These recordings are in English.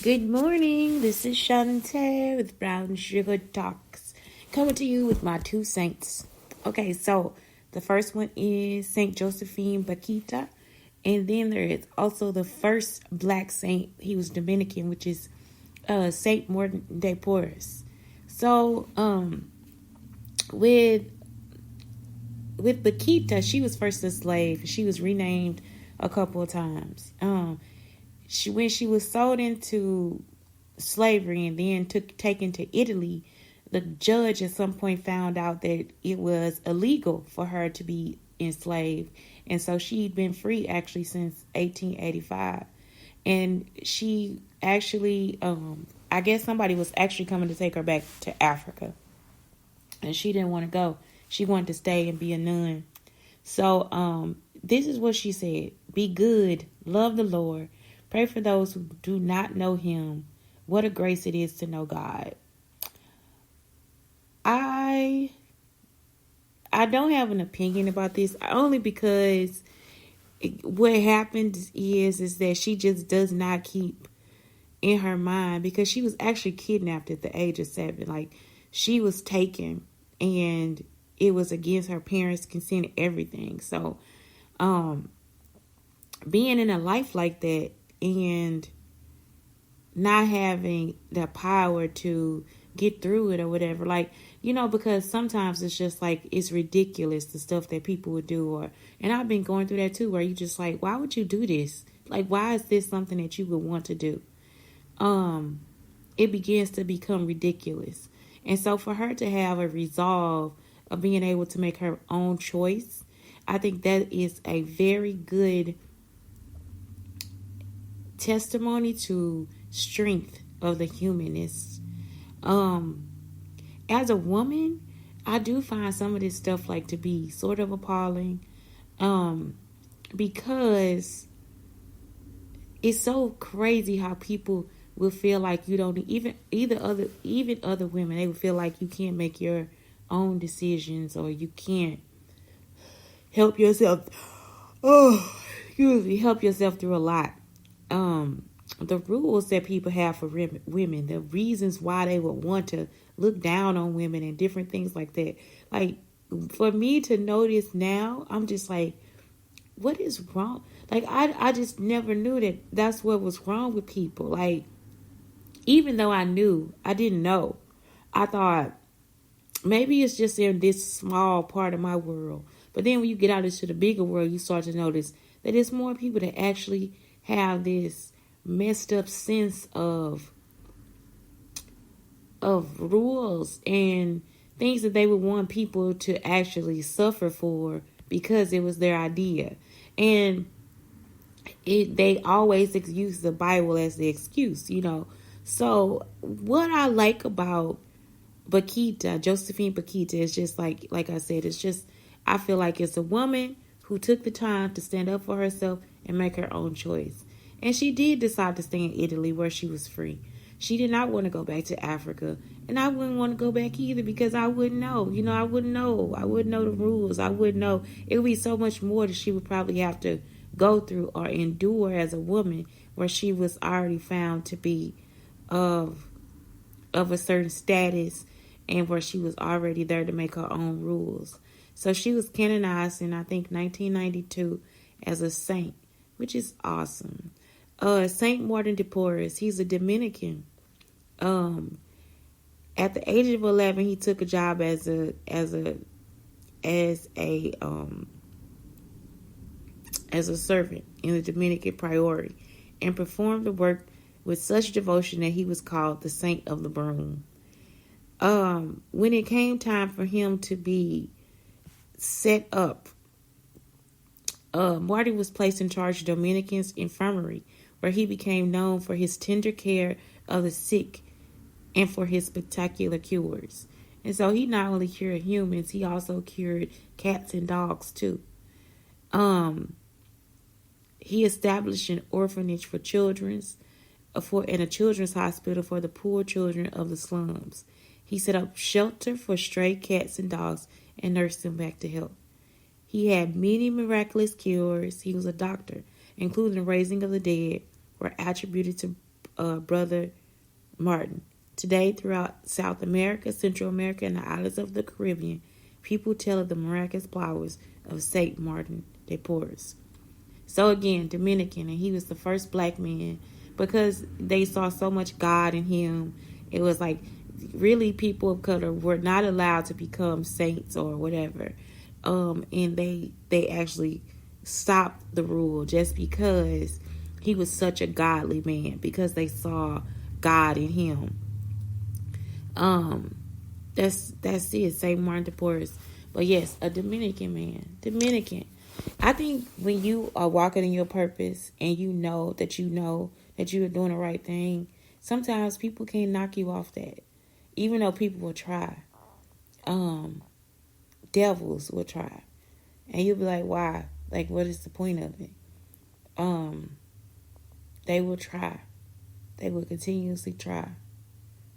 Good morning. This is Shantae with Brown Sugar Talks, coming to you with my two saints. Okay, so the first one is Saint Josephine Bakhita, and then there is also the first black saint. He was Dominican, which is Saint Martin de Porres. So, with Bakhita, she was first a slave. She was renamed a couple of times. When she was sold into slavery and then taken to Italy, the judge at some point found out that it was illegal for her to be enslaved, and so she'd been free actually since 1885. And she actually, I guess somebody was actually coming to take her back to Africa, and she didn't want to go. She wanted to stay and be a nun. So this is what she said: "Be good, love the Lord. Pray for those who do not know him. What a grace it is to know God." I don't have an opinion about this, only because what happens is that she just does not keep in her mind, because she was actually kidnapped at the age of 7. Like, she was taken, and it was against her parents' consent, everything. So being in a life like that and not having the power to get through it or whatever, like, because sometimes it's just like, it's ridiculous, the stuff that people would do. And I've been going through that too, where you just like, why would you do this? Like, why is this something that you would want to do? It begins to become ridiculous. And so for her to have a resolve of being able to make her own choice, I think that is a very good testimony to strength of the humanness. As a woman, I do find some of this stuff like to be sort of appalling, because it's so crazy how people will feel like you don't even other women, they will feel like you can't make your own decisions, or you can't help yourself. Help yourself through a lot. The rules that people have for women, the reasons why they would want to look down on women and different things like that. Like, for me to notice now, I'm just like, what is wrong? Like, I just never knew that that's what was wrong with people. Like, even though I knew, I didn't know. I thought maybe it's just in this small part of my world. But then when you get out into the bigger world, you start to notice that there's more people that actually have this messed up sense of rules and things that they would want people to actually suffer for because it was their idea. And they always use the Bible as the excuse, So what I like about Bakhita, Josephine Bakhita, is just like I said, it's just, I feel like it's a woman who took the time to stand up for herself and make her own choice. And she did decide to stay in Italy, where she was free. She did not want to go back to Africa. And I wouldn't want to go back either, because I wouldn't know. I wouldn't know. I wouldn't know the rules. I wouldn't know. It would be so much more that she would probably have to go through or endure as a woman, where she was already found to be of a certain status, and where she was already there to make her own rules. So she was canonized in, I think, 1992 as a saint, which is awesome. Saint Martin de Porres, he's a Dominican. At the age of 11, he took a job as a servant in the Dominican Priory, and performed the work with such devotion that he was called the Saint of the Broom. When it came time for him to be set up, Marty was placed in charge of Dominican's infirmary, where he became known for his tender care of the sick and for his spectacular cures. And so he not only cured humans, he also cured cats and dogs too. He established an orphanage for children, and a children's hospital for the poor children of the slums. He set up shelter for stray cats and dogs and nursed them back to health. He had many miraculous cures. He was a doctor, including the raising of the dead, were attributed to Brother Martin. Today, throughout South America, Central America, and the islands of the Caribbean, people tell of the miraculous powers of Saint Martin de Porres. So again, Dominican, and he was the first black man because they saw so much God in him. It was like really people of color were not allowed to become saints or whatever, and they actually stopped the rule just because he was such a godly man, because they saw God in him. That's it, Saint Martin de Porres. But yes, a Dominican man. Dominican. I think when you are walking in your purpose and you know that you are doing the right thing, sometimes people can't knock you off that. Even though people will try. Devils will try. And you'll be like, why? Like, what is the point of it? They will try. They will continuously try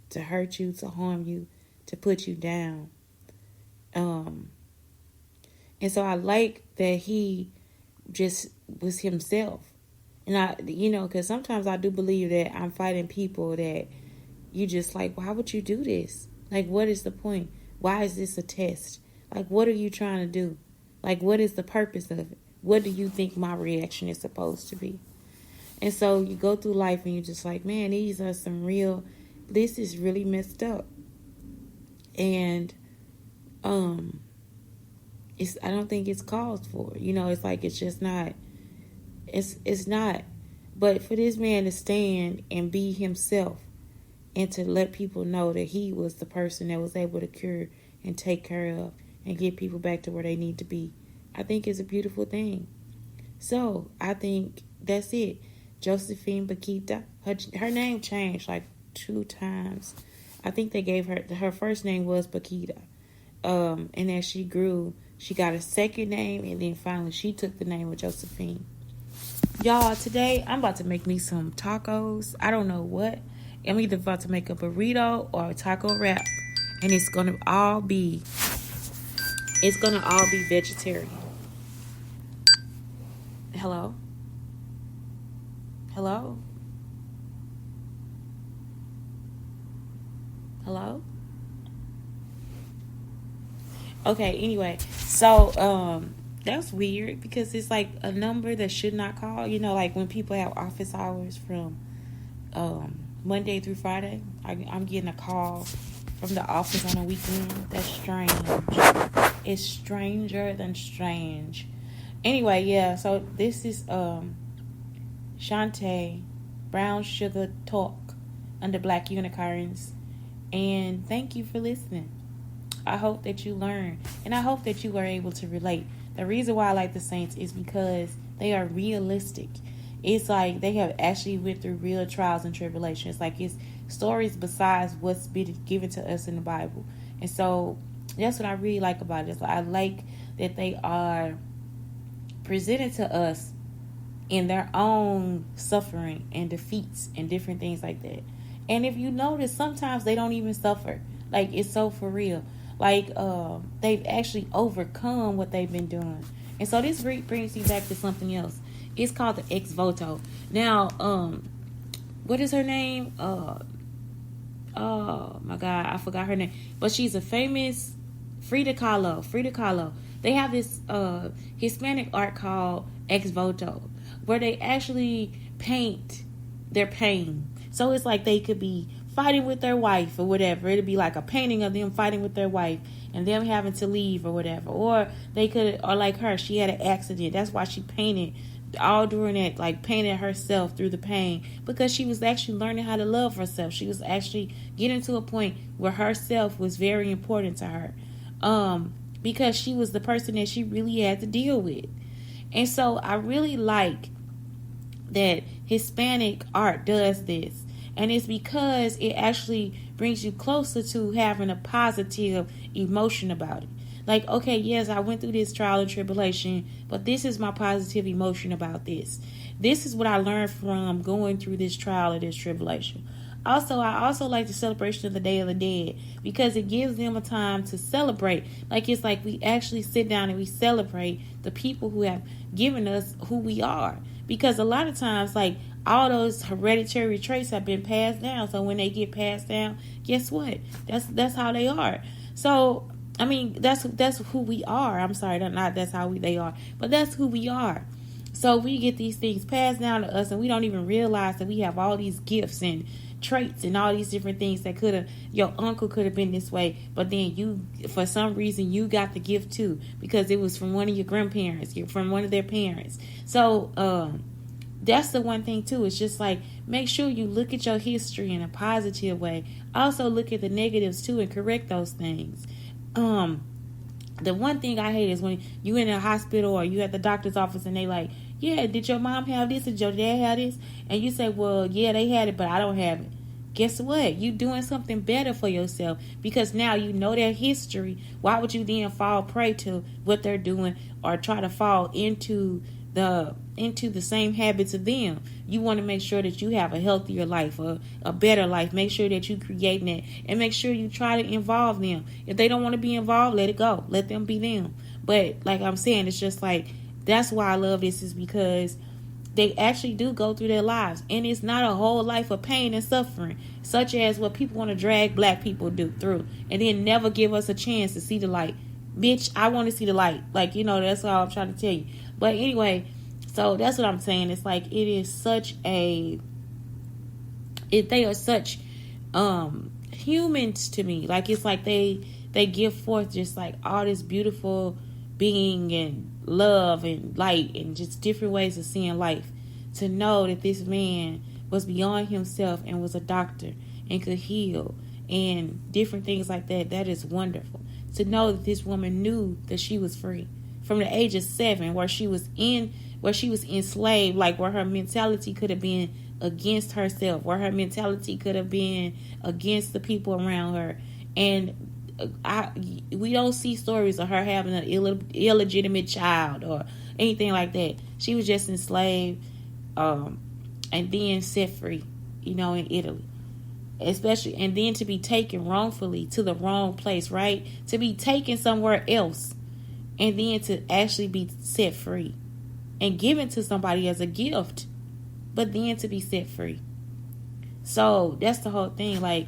to hurt you, to harm you, to put you down. And so I like that he just was himself. And because sometimes I do believe that I'm fighting people that you just like, why would you do this? Like, what is the point? Why is this a test? Like, what are you trying to do? Like, what is the purpose of it? What do you think my reaction is supposed to be? And so you go through life and you're just like, man, this is really messed up. And I don't think it's called for. It's like it's just not. It's not. But for this man to stand and be himself and to let people know that he was the person that was able to cure and take care of and get people back to where they need to be, I think is a beautiful thing. So I think that's it. Josephine Paquita, her name changed like 2 times. I think they gave her first name was Paquita. And as she grew, she got a second name, and then finally she took the name of Josephine. Y'all, today I'm about to make me some tacos. I don't know what. I'm either about to make a burrito or a taco wrap, and it's gonna all be vegetarian. Hello? Hello? Hello? Okay, anyway. So, that's weird because it's like a number that should not call. Like when people have office hours from Monday through Friday. I'm getting a call from the office on a weekend. That's strange. It's stranger than strange. Anyway, yeah, so this is Shantae Brown Sugar Talk under Black Unicorns. And thank you for listening. I hope that you learn, and I hope that you are able to relate. The reason why I like the Saints is because they are realistic. It's like they have actually went through real trials and tribulations. Like it's stories besides what's been given to us in the Bible. And so that's what I really like about it. I like that they are presented to us in their own suffering and defeats and different things like that. And if you notice, sometimes they don't even suffer. Like, it's so for real. Like, they've actually overcome what they've been doing. And so this brings me back to something else. It's called the ex voto. Now, what is her name? Oh my God, I forgot her name. But she's a famous Frida Kahlo. They have this Hispanic art called ex voto, where they actually paint their pain. So it's like they could be fighting with their wife or whatever. It'd be like a painting of them fighting with their wife and them having to leave or whatever. Or like her, she had an accident. That's why she painted all during that, like painted herself through the pain, because she was actually learning how to love herself. She was actually getting to a point where herself was very important to her, because she was the person that she really had to deal with. And so I really like that Hispanic art does this. And it's because it actually brings you closer to having a positive emotion about it. Like, okay, yes, I went through this trial and tribulation, but this is my positive emotion about this. This is what I learned from going through this trial or this tribulation. Also, I also like the celebration of the Day of the Dead, because it gives them a time to celebrate. Like, it's like we actually sit down and we celebrate the people who have given us who we are. Because a lot of times, like, all those hereditary traits have been passed down. So when they get passed down, guess what? That's how they are. So I mean, that's who we are. I'm sorry, not that's how they are, but that's who we are. So we get these things passed down to us, and we don't even realize that we have all these gifts and traits and all these different things that your uncle could have been this way, but then you, for some reason, you got the gift too, because it was from one of your grandparents, from one of their parents. So that's the one thing too. It's just like, make sure you look at your history in a positive way. Also look at the negatives too and correct those things. The one thing I hate is when you in a hospital or you at the doctor's office and they like, yeah, did your mom have this? Did your dad have this? And you say, well, yeah, they had it, but I don't have it. Guess what? You doing something better for yourself, because now you know their history. Why would you then fall prey to what they're doing or try to fall into the same habits of them? You want to make sure that you have a healthier life, a better life. Make sure that you creating it, and make sure you try to involve them. If they don't want to be involved, let it go. Let them be them. But like I'm saying, it's just like, that's why I love this, is because they actually do go through their lives, and it's not a whole life of pain and suffering, such as what people want to drag black people through, and then never give us a chance to see the light. Bitch, I want to see the light. Like, that's all I'm trying to tell you. But anyway, so that's what I'm saying. It's like, it is such they are such humans to me. Like, it's like they give forth just like all this beautiful being and love and light and just different ways of seeing life. To know that this man was beyond himself and was a doctor and could heal and different things like that, that is wonderful. To know that this woman knew that she was free from the age of 7, where she was enslaved, like where her mentality could have been against herself, where her mentality could have been against the people around her. And we don't see stories of her having an illegitimate child or anything like that. She was just enslaved, and then set free, in Italy. Especially, and then to be taken wrongfully to the wrong place, right? To be taken somewhere else, and then to actually be set free and given to somebody as a gift, but then to be set free. So that's the whole thing. Like,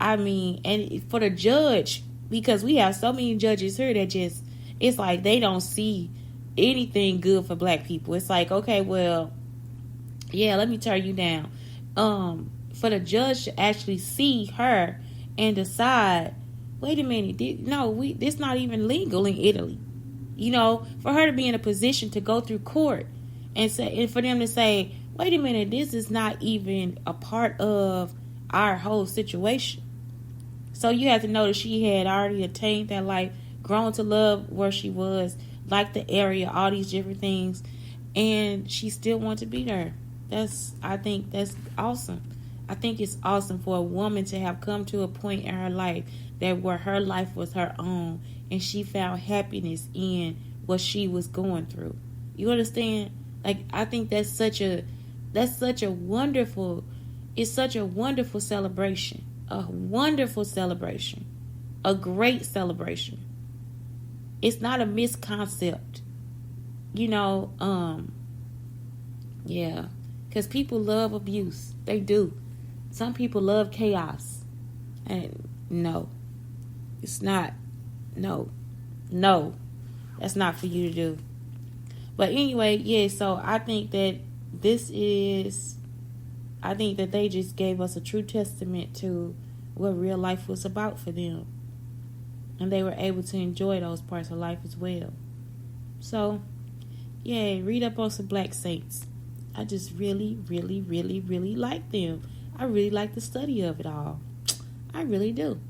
I mean, and for the judge, because we have so many judges here that just, it's like they don't see anything good for black people. It's like, okay, well, yeah, let me turn you down. For the judge to actually see her and decide, wait a minute, this not even legal in Italy. For her to be in a position to go through court and for them to say, wait a minute, this is not even a part of our whole situation. So you have to know that she had already attained that life, grown to love where she was, like the area, all these different things, and she still wanted to be there. I think that's awesome. I think it's awesome for a woman to have come to a point in her life that where her life was her own, and she found happiness in what she was going through. You understand? Like, I think that's such a wonderful celebration. A wonderful celebration. A great celebration. It's not a misconcept. Yeah. Because people love abuse. They do. Some people love chaos. And no. It's not. No. That's not for you to do. But anyway, yeah, so I think that they just gave us a true testament to what real life was about for them. And they were able to enjoy those parts of life as well. So, yeah, read up on some black saints. I just really, really, really, really like them. I really like the study of it all. I really do.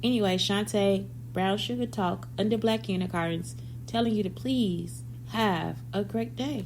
Anyway, Shantae, Brown Sugar Talk, under Black Unicorns, telling you to please have a great day.